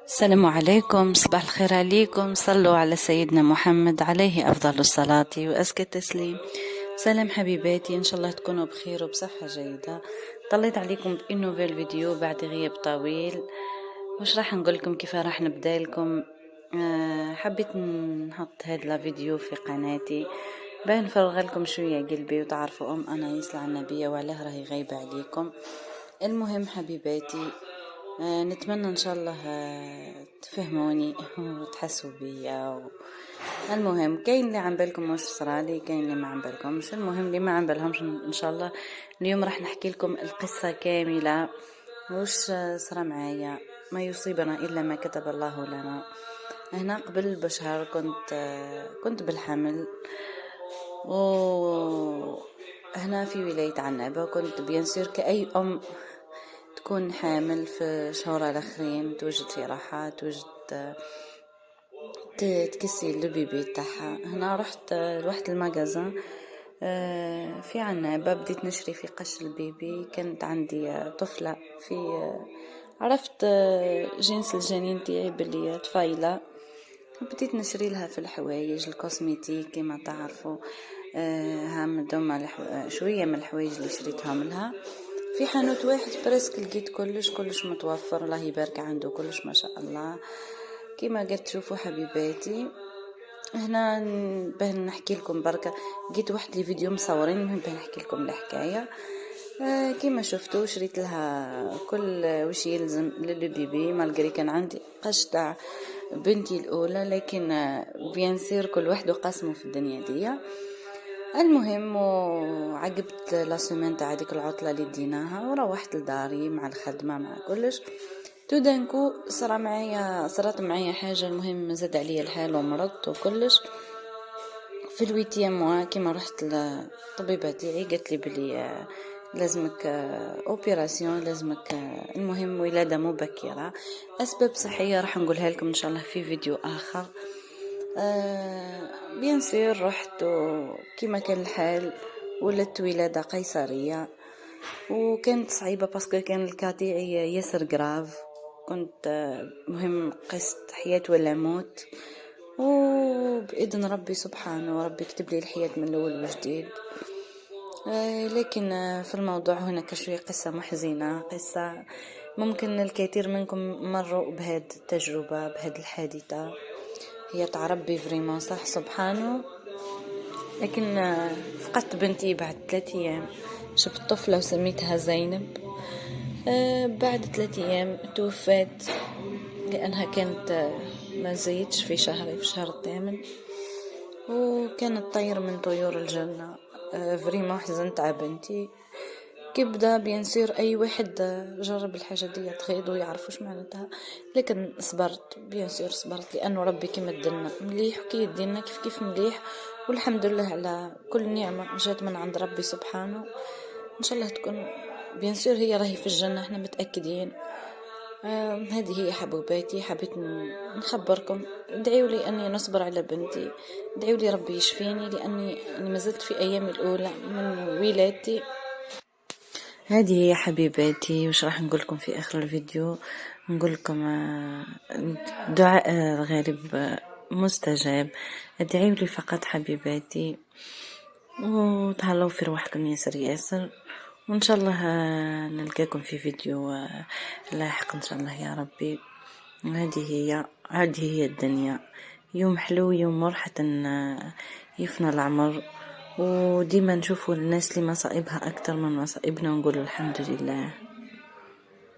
السلام عليكم، صباح الخير عليكم. صلوا على سيدنا محمد عليه أفضل الصلاة وأزكى التسليم. سلام حبيباتي، إن شاء الله تكونوا بخير وبصحة جيدة. طليت عليكم بإنوفيل فيديو بعد غياب طويل. وش راح نقولكم كيف راح نبدأ لكم. حبيت نحط هذا الفيديو في قناتي بين نفرغ لكم شوية قلبي وتعرفوا أنا يسلع النبي وعلاه راهي غايبة عليكم. المهم حبيباتي، نتمنى ان شاء الله تفهموني وتحسوا بيا المهم كاين اللي عم بالكم واش صرالي، كاين اللي ما عم بالكمش. المهم اللي ما عم بالهمش ان شاء الله اليوم راح نحكي لكم القصة كاملة واش صرا معايا. ما يصيبنا الا ما كتب الله لنا. هنا قبل بشهر كنت بالحمل، و هنا في ولاية عنابة. كنت بينسير كأي أم تكون حامل في شهور الاخرين توجد في راحة، توجد تكسي البيبي تاعها. هنا رحت لواحد المغازان في عنابة، بديت نشري في قش البيبي. كانت عندي طفلة في عرفت جنس الجنين تاعي بلي طفيلة. بديت نشري لها في الحوايج الكوسميتيك كما تعرفوا. هم دوما شوية من الحوايج اللي شريتهم لها في حانوت واحد برسك لقيت كلش متوفر. الله يبارك عنده كلش ما شاء الله. كما قلت تشوفوا حبيباتي هنا باه نحكي لكم بركه. لقيت واحد لي فيديو مصورين، المهم باه نحكي لكم الحكايه. كما شفتوا شريت لها كل وش يلزم للبيبي، مالغري كان عندي قش تاع بنتي الاولى، لكن بينسير كل واحد وقسمه في الدنيا دي. المهم وعقبت لا سيمين تاع هذيك العطله اللي ديناها وروحت لداري مع الخدمه مع كلش. تودنكو صرات معايا حاجه. المهم زاد عليا الحال ومرضت وكلش. في الويتيام موا كيما رحت للطبيبه تاعي قالت لي بلي لازمك اوبيراسيون، لازمك المهم ولاده مبكره. اسباب صحيه راح نقولها لكم ان شاء الله في فيديو اخر. بيان سير رحت كيما كان الحال ولدت ولادة قيصرية، وكانت صعيبة باسكو كان الكاتيعي ياسر جراف. كنت مهم قصة حياة ولا موت، وبإذن ربي سبحانه وربي كتب لي الحياة من الأول وجديد. لكن في الموضوع هناك شوية قصة محزنة، قصة ممكن الكثير منكم مروا بهذه التجربة بهذه الحادثة. هي تاع ربي فريمون صح سبحانه. لكن فقدت بنتي بعد 3 أيام. جبت طفلة وسميتها زينب. بعد 3 أيام توفات لأنها كانت ما زيدش في شهري، في شهر الثامن، وكانت طير من طيور الجنة. فريمون حزنت على بنتي. كبدا بينصير اي واحد جرب الحاجه دي تغيض ويعرفوش معناتها، لكن صبرت بينصير صبرت لانه ربي كيما دلنا مليح وكي يدينا كيف مليح. والحمد لله على كل نعمه جات من عند ربي سبحانه. ان شاء الله تكون بينصير هي راهي في الجنه، احنا متاكدين. هذه هي حبوباتي، حبيت نخبركم. ادعيوا لي اني نصبر على بنتي، ادعيوا لي ربي يشفيني لاني ما زلت في ايامي الاولى من ولادتي. هذه هي حبيباتي. وش راح نقول لكم في اخر الفيديو؟ نقول لكم دعاء الغالب مستجاب. ادعيوا لي فقط حبيباتي، وتهلاو في روحكم ياسر ياسر. وان شاء الله نلقاكم في فيديو لاحق ان شاء الله يا ربي. هذه هي الدنيا، يوم حلو يوم مر حتى يفنى العمر. وديما نشوفوا الناس اللي مصائبها اكتر من مصائبنا ونقول الحمد لله.